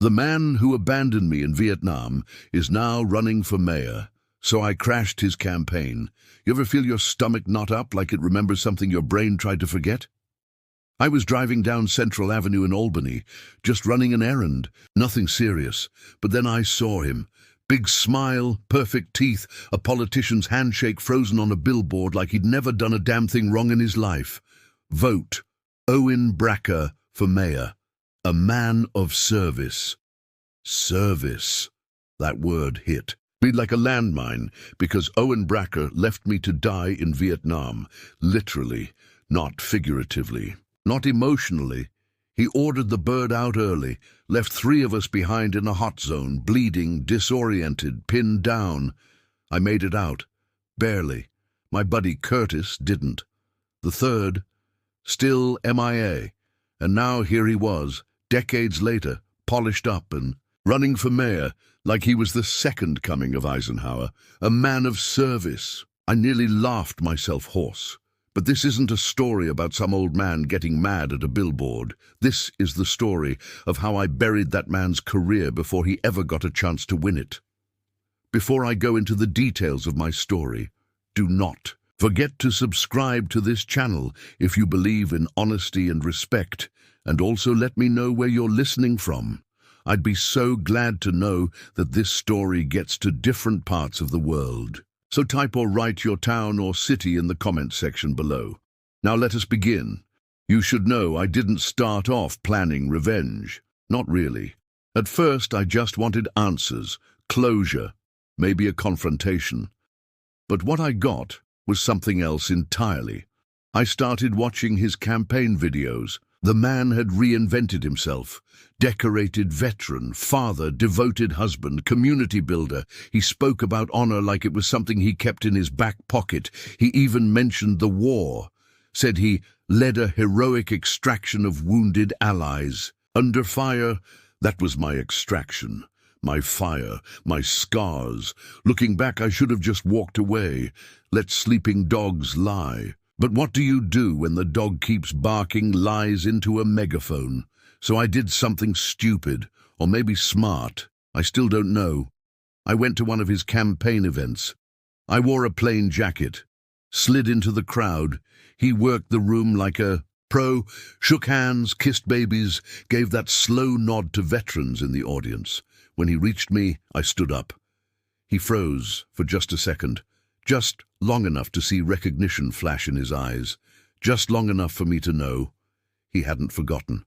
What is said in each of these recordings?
The man who abandoned me in Vietnam is now running for mayor, so I crashed his campaign. You ever feel your stomach knot up like it remembers something your brain tried to forget? I was driving down Central Avenue in Albany, just running an errand, nothing serious, but then I saw him. Big smile, perfect teeth, a politician's handshake frozen on a billboard like he'd never done a damn thing wrong in his life. Vote Owen Bracker for mayor. A man of service. Service. That word hit me like a landmine, because Owen Bracker left me to die in Vietnam, literally, not figuratively, not emotionally. He ordered the bird out early, left 3 of us behind in a hot zone, bleeding, disoriented, pinned down. I made it out. Barely. My buddy Curtis didn't. The third, still MIA. And now here he was, decades later, polished up and running for mayor, like he was the second coming of Eisenhower, a man of service. I nearly laughed myself hoarse. But this isn't a story about some old man getting mad at a billboard. This is the story of how I buried that man's career before he ever got a chance to win it. Before I go into the details of my story, do not forget to subscribe to this channel if you believe in honesty and respect, and also let me know where you're listening from. I'd be so glad to know that this story gets to different parts of the world. So type or write your town or city in the comments section below. Now let us begin. You should know I didn't start off planning revenge. Not really. At first I just wanted answers, closure, maybe a confrontation. But what I got was something else entirely. I started watching his campaign videos. The man had reinvented himself. Decorated veteran, father, devoted husband, community builder. He spoke about honor like it was something he kept in his back pocket. He even mentioned the war. Said he led a heroic extraction of wounded allies. Under fire, that was my extraction. My fire, my scars. Looking back, I should have just walked away. Let sleeping dogs lie. But what do you do when the dog keeps barking lies into a megaphone? So I did something stupid, or maybe smart. I still don't know. I went to one of his campaign events. I wore a plain jacket, slid into the crowd. He worked the room like a pro, shook hands, kissed babies, gave that slow nod to veterans in the audience. When he reached me, I stood up. He froze for just a second. Just long enough to see recognition flash in his eyes, just long enough for me to know he hadn't forgotten.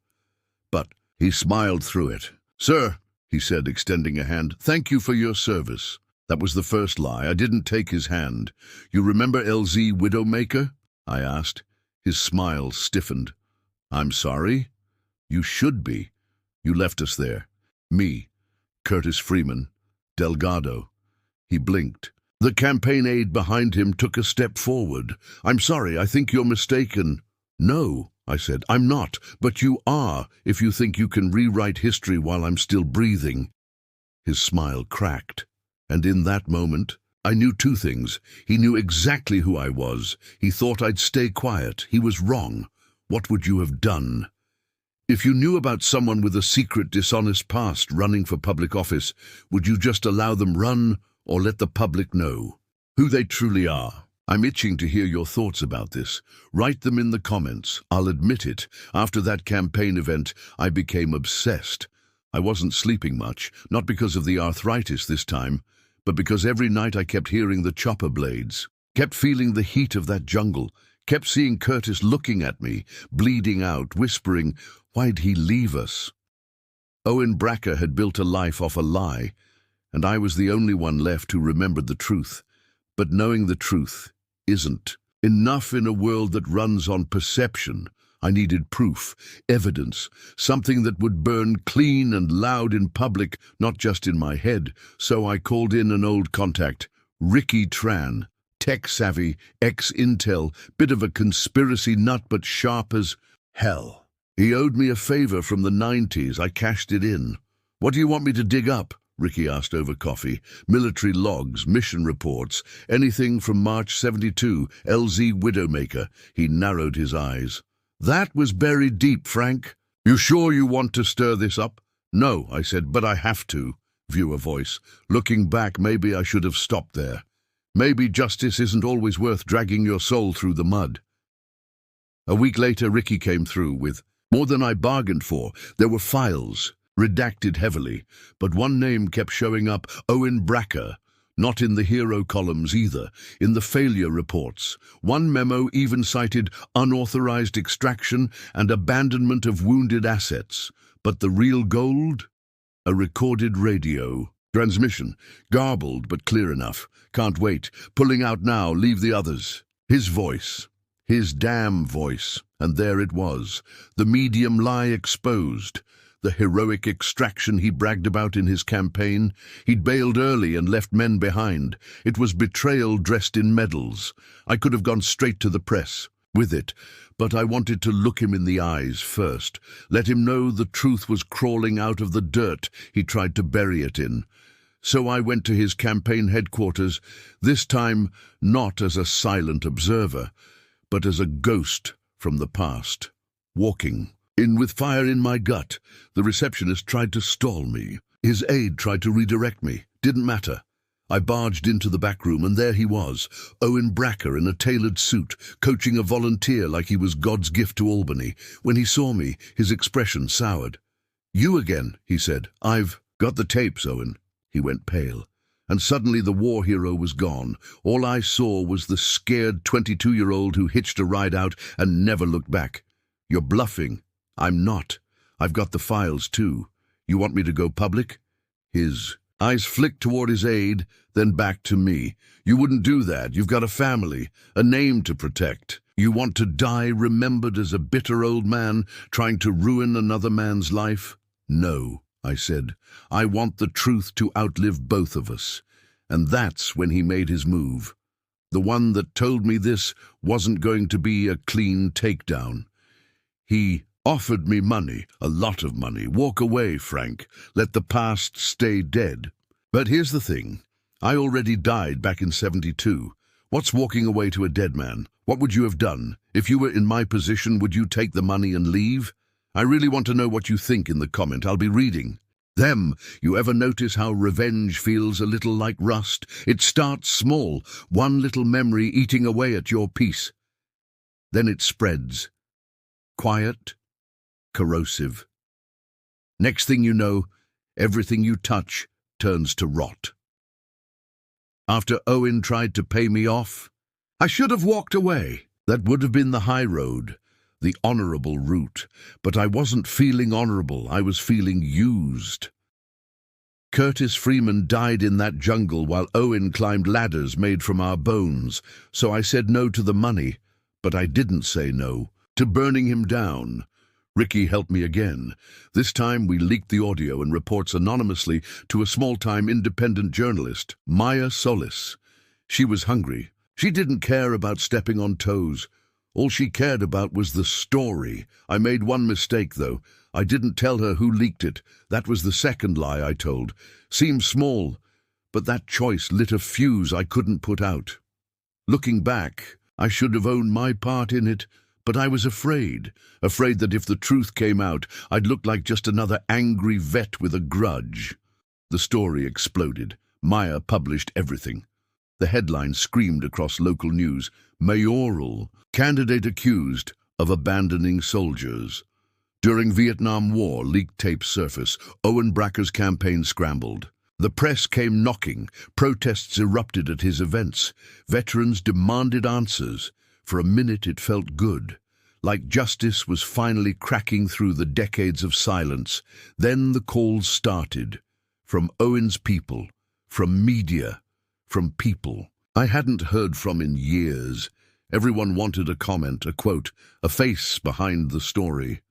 But he smiled through it. "Sir," he said, extending a hand, "thank you for your service." That was the first lie. I didn't take his hand. "You remember LZ Widowmaker?" I asked. His smile stiffened. "I'm sorry." "You should be. You left us there. Me, Curtis Freeman, Delgado." He blinked. The campaign aide behind him took a step forward. "I'm sorry, I think you're mistaken." "No," I said, "I'm not, but you are if you think you can rewrite history while I'm still breathing." His smile cracked, and in that moment, I knew 2 things. He knew exactly who I was. He thought I'd stay quiet. He was wrong. What would you have done? If you knew about someone with a secret, dishonest past running for public office, would you just allow them run, or let the public know who they truly are? I'm itching to hear your thoughts about this. Write them in the comments. I'll admit it. After that campaign event, I became obsessed. I wasn't sleeping much, not because of the arthritis this time, but because every night I kept hearing the chopper blades, kept feeling the heat of that jungle, kept seeing Curtis looking at me, bleeding out, whispering, "Why'd he leave us?" Owen Bracker had built a life off a lie, and I was the only one left who remembered the truth. But knowing the truth isn't enough in a world that runs on perception. I needed proof, evidence, something that would burn clean and loud in public, not just in my head. So I called in an old contact, Ricky Tran, tech-savvy, ex-Intel, bit of a conspiracy nut but sharp as hell. He owed me a favor from the 90s. I cashed it in. "What do you want me to dig up?" Ricky asked over coffee. "Military logs, mission reports, anything from March 72, LZ Widowmaker." He narrowed his eyes. "That was buried deep, Frank. You sure you want to stir this up?" No, I said, but I have to. Viewer voice. Looking back, maybe I should have stopped there. Maybe justice isn't always worth dragging your soul through the mud. A week later, Ricky came through with more than I bargained for. There were files, redacted heavily, but one name kept showing up, Owen Bracker. Not in the hero columns either, in the failure reports. One memo even cited unauthorized extraction and abandonment of wounded assets. But the real gold? A recorded radio transmission, garbled but clear enough. Can't wait. Pulling out now, leave the others. His voice. His damn voice. And there it was. The medium lie exposed. The heroic extraction he bragged about in his campaign. He'd bailed early and left men behind. It was betrayal dressed in medals. I could have gone straight to the press with it, but I wanted to look him in the eyes first, let him know the truth was crawling out of the dirt he tried to bury it in. So I went to his campaign headquarters, this time not as a silent observer, but as a ghost from the past, walking in with fire in my gut. The receptionist tried to stall me. His aide tried to redirect me. Didn't matter. I barged into the back room, and there he was, Owen Bracker in a tailored suit, coaching a volunteer like he was God's gift to Albany. When he saw me, his expression soured. "You again," he said. "I've got the tapes, Owen." He went pale. And suddenly the war hero was gone. All I saw was the scared 22-year-old who hitched a ride out and never looked back. "You're bluffing." "I'm not. I've got the files too. You want me to go public?" His eyes flicked toward his aide, then back to me. "You wouldn't do that. You've got a family, a name to protect. You want to die remembered as a bitter old man trying to ruin another man's life?" "No," I said. "I want the truth to outlive both of us." And that's when he made his move. The one that told me this wasn't going to be a clean takedown. He offered me money, a lot of money. "Walk away, Frank. Let the past stay dead." But here's the thing. I already died back in 72. What's walking away to a dead man? What would you have done? If you were in my position, would you take the money and leave? I really want to know what you think in the comment. I'll be reading them. You ever notice how revenge feels a little like rust? It starts small, one little memory eating away at your peace. Then it spreads. Quiet, corrosive. Next thing you know, everything you touch turns to rot. After Owen tried to pay me off, I should have walked away. That would have been the high road, the honorable route. But I wasn't feeling honorable, I was feeling used. Curtis Freeman died in that jungle while Owen climbed ladders made from our bones. So I said no to the money, but I didn't say no to burning him down. Ricky helped me again. This time we leaked the audio and reports anonymously to a small-time independent journalist, Maya Solis. She was hungry. She didn't care about stepping on toes. All she cared about was the story. I made one mistake, though. I didn't tell her who leaked it. That was the second lie I told. Seemed small, but that choice lit a fuse I couldn't put out. Looking back, I should have owned my part in it, but I was afraid that if the truth came out, I'd look like just another angry vet with a grudge. The story exploded. Maya published everything. The headline screamed across local news, "Mayoral, candidate accused of abandoning soldiers." During Vietnam War, leaked tapes surface. Owen Bracker's campaign scrambled. The press came knocking. Protests erupted at his events. Veterans demanded answers. For a minute it felt good, like justice was finally cracking through the decades of silence. Then the calls started. From Owen's people, from media, from people I hadn't heard from in years. Everyone wanted a comment, a quote, a face behind the story.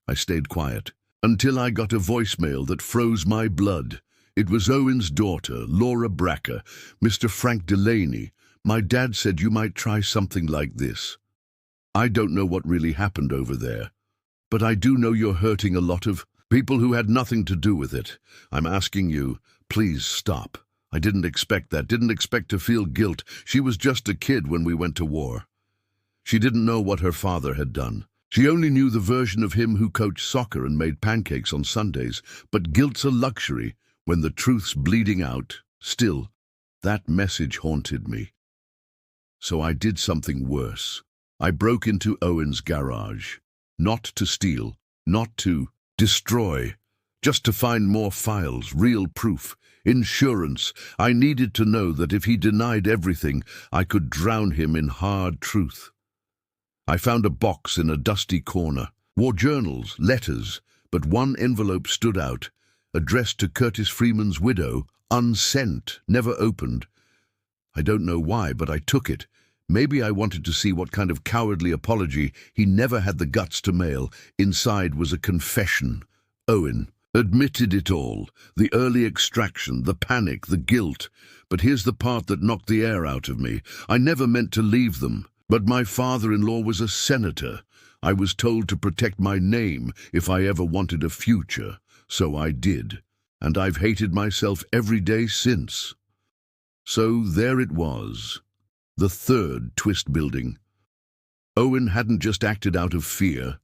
I stayed quiet, until I got a voicemail that froze my blood. It was Owen's daughter, Laura Bracker. "Mr. Frank Delaney, my dad said you might try something like this. I don't know what really happened over there, but I do know you're hurting a lot of people who had nothing to do with it. I'm asking you, please stop. I didn't expect that, didn't expect to feel guilt. She was just a kid when we went to war. She didn't know what her father had done. She only knew the version of him who coached soccer and made pancakes on Sundays, but guilt's a luxury when the truth's bleeding out. Still, that message haunted me. So I did something worse. I broke into Owen's garage. Not to steal, not to destroy, just to find more files, real proof, insurance. I needed to know that if he denied everything, I could drown him in hard truth. I found a box in a dusty corner, war journals, letters, but one envelope stood out, addressed to Curtis Freeman's widow, unsent, never opened. I don't know why, but I took it. Maybe I wanted to see what kind of cowardly apology he never had the guts to mail. Inside was a confession. Owen admitted it all, the early extraction, the panic, the guilt. But here's the part that knocked the air out of me. I never meant to leave them, but my father-in-law was a senator. I was told to protect my name if I ever wanted a future, so I did. And I've hated myself every day since. So there it was. The third twist building. Owen hadn't just acted out of fear.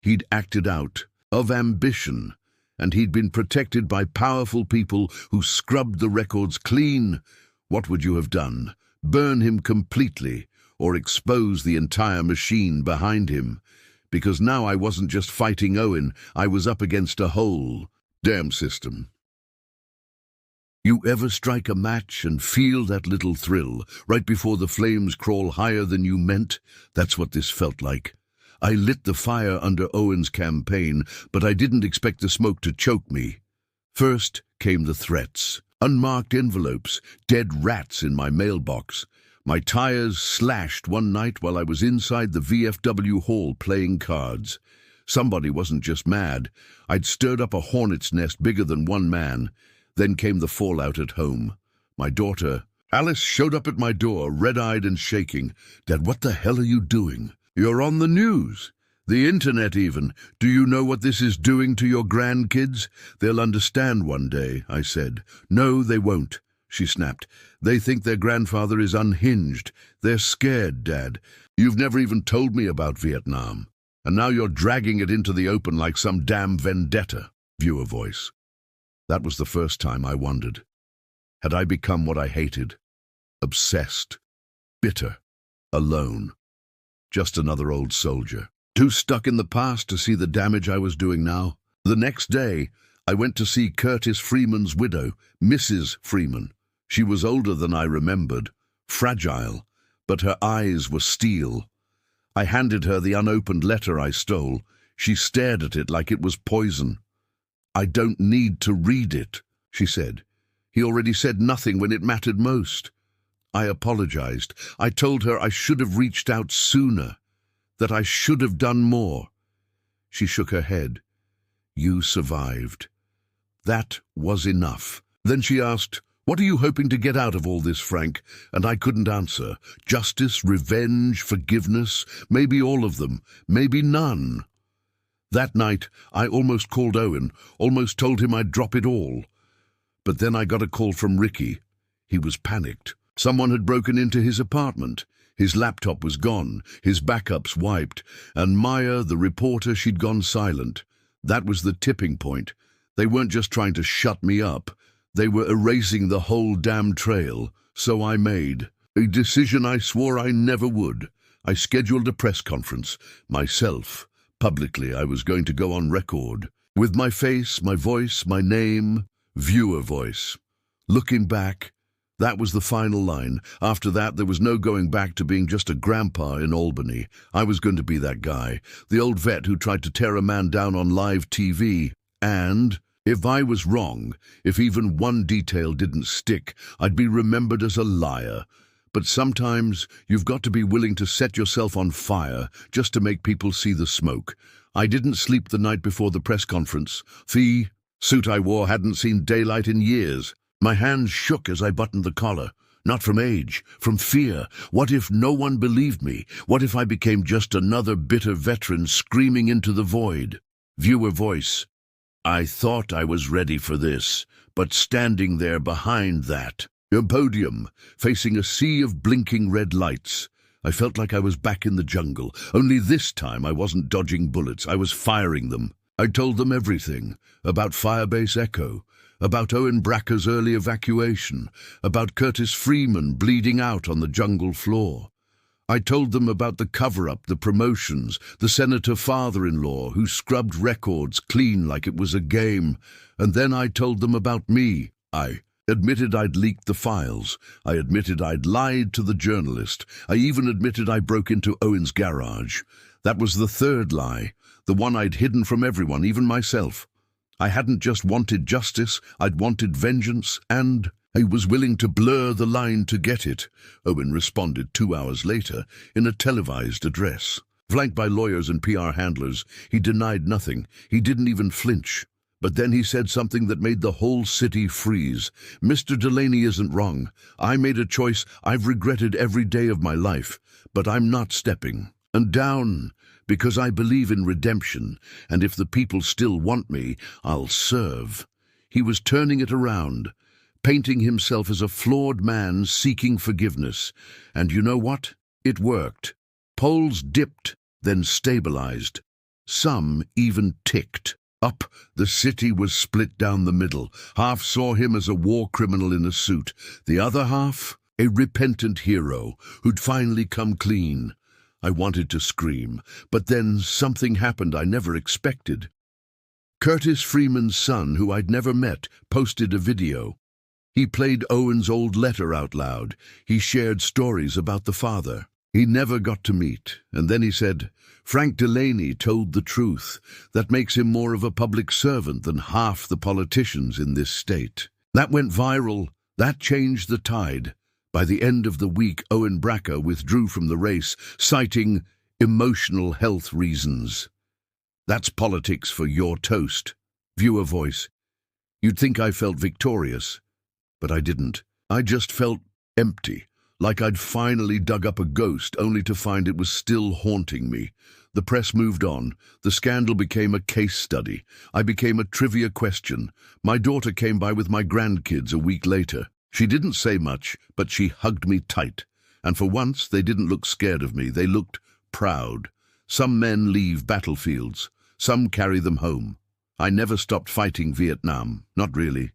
He'd acted out of ambition, and he'd been protected by powerful people who scrubbed the records clean. What would you have done? Burn him completely, or expose the entire machine behind him? Because now I wasn't just fighting Owen, I was up against a whole damn system. You ever strike a match and feel that little thrill right before the flames crawl higher than you meant? That's what this felt like. I lit the fire under Owen's campaign, but I didn't expect the smoke to choke me. First came the threats. Unmarked envelopes, dead rats in my mailbox. My tires slashed one night while I was inside the VFW hall playing cards. Somebody wasn't just mad. I'd stirred up a hornet's nest bigger than one man. Then came the fallout at home. My daughter, Alice, showed up at my door, red-eyed and shaking. "Dad, what the hell are you doing? You're on the news. The internet even. Do you know what this is doing to your grandkids? They'll understand one day," I said. "No, they won't," she snapped. "They think their grandfather is unhinged. They're scared, Dad. You've never even told me about Vietnam. And now you're dragging it into the open like some damn vendetta." Viewer voice. That was the first time I wondered. Had I become what I hated? Obsessed, bitter, alone. Just another old soldier. Too stuck in the past to see the damage I was doing now. The next day, I went to see Curtis Freeman's widow, Mrs. Freeman. She was older than I remembered, fragile, but her eyes were steel. I handed her the unopened letter I stole. She stared at it like it was poison. "I don't need to read it," she said. "He already said nothing when it mattered most." I apologized. I told her I should have reached out sooner, that I should have done more. She shook her head. "You survived." That was enough. Then she asked, "What are you hoping to get out of all this, Frank?" And I couldn't answer. Justice, revenge, forgiveness, maybe all of them, maybe none. That night, I almost called Owen, almost told him I'd drop it all. But then I got a call from Ricky. He was panicked. Someone had broken into his apartment. His laptop was gone, his backups wiped, and Maya, the reporter, she'd gone silent. That was the tipping point. They weren't just trying to shut me up. They were erasing the whole damn trail. So I made a decision I swore I never would. I scheduled a press conference, myself. Publicly, I was going to go on record. With my face, my voice, my name, viewer voice. Looking back, that was the final line. After that, there was no going back to being just a grandpa in Albany. I was going to be that guy, the old vet who tried to tear a man down on live TV. And if I was wrong, if even one detail didn't stick, I'd be remembered as a liar. But sometimes you've got to be willing to set yourself on fire just to make people see the smoke. I didn't sleep the night before the press conference. The suit I wore hadn't seen daylight in years. My hands shook as I buttoned the collar. Not from age, from fear. What if no one believed me? What if I became just another bitter veteran screaming into the void? Viewer voice. I thought I was ready for this, but standing there behind that, a podium, facing a sea of blinking red lights, I felt like I was back in the jungle, only this time I wasn't dodging bullets, I was firing them. I told them everything, about Firebase Echo, about Owen Bracker's early evacuation, about Curtis Freeman bleeding out on the jungle floor. I told them about the cover-up, the promotions, the senator father-in-law who scrubbed records clean like it was a game, and then I told them about me. I admitted I'd leaked the files. I admitted I'd lied to the journalist. I even admitted I broke into Owen's garage. That was the third lie, the one I'd hidden from everyone, even myself. I hadn't just wanted justice, I'd wanted vengeance, and I was willing to blur the line to get it, Owen responded 2 hours later in a televised address. Flanked by lawyers and PR handlers, he denied nothing. He didn't even flinch. But then he said something that made the whole city freeze. Mr. Delaney isn't wrong. I made a choice I've regretted every day of my life, but I'm not stepping down because I believe in redemption, and if the people still want me, I'll serve. He was turning it around, painting himself as a flawed man seeking forgiveness. And you know what? It worked. Polls dipped, then stabilized. Some even ticked up. The city was split down the middle. Half saw him as a war criminal in a suit. The other half, a repentant hero who'd finally come clean. I wanted to scream, but then something happened I never expected. Curtis Freeman's son, who I'd never met, posted a video. He played Owen's old letter out loud. He shared stories about the father he never got to meet. And then he said, "Frank Delaney told the truth. That makes him more of a public servant than half the politicians in this state." That went viral. That changed the tide. By the end of the week, Owen Bracker withdrew from the race, citing emotional health reasons. That's politics for your toast. Viewer voice. You'd think I felt victorious. But I didn't. I just felt empty, like I'd finally dug up a ghost only to find it was still haunting me. The press moved on. The scandal became a case study. I became a trivia question. My daughter came by with my grandkids a week later. She didn't say much, but she hugged me tight. And for once, they didn't look scared of me. They looked proud. Some men leave battlefields. Some carry them home. I never stopped fighting Vietnam. Not really.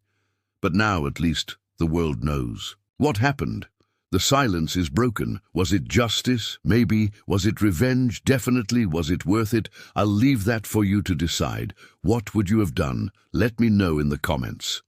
But now, at least, the world knows. What happened? The silence is broken. Was it justice? Maybe. Was it revenge? Definitely. Was it worth it? I'll leave that for you to decide. What would you have done? Let me know in the comments.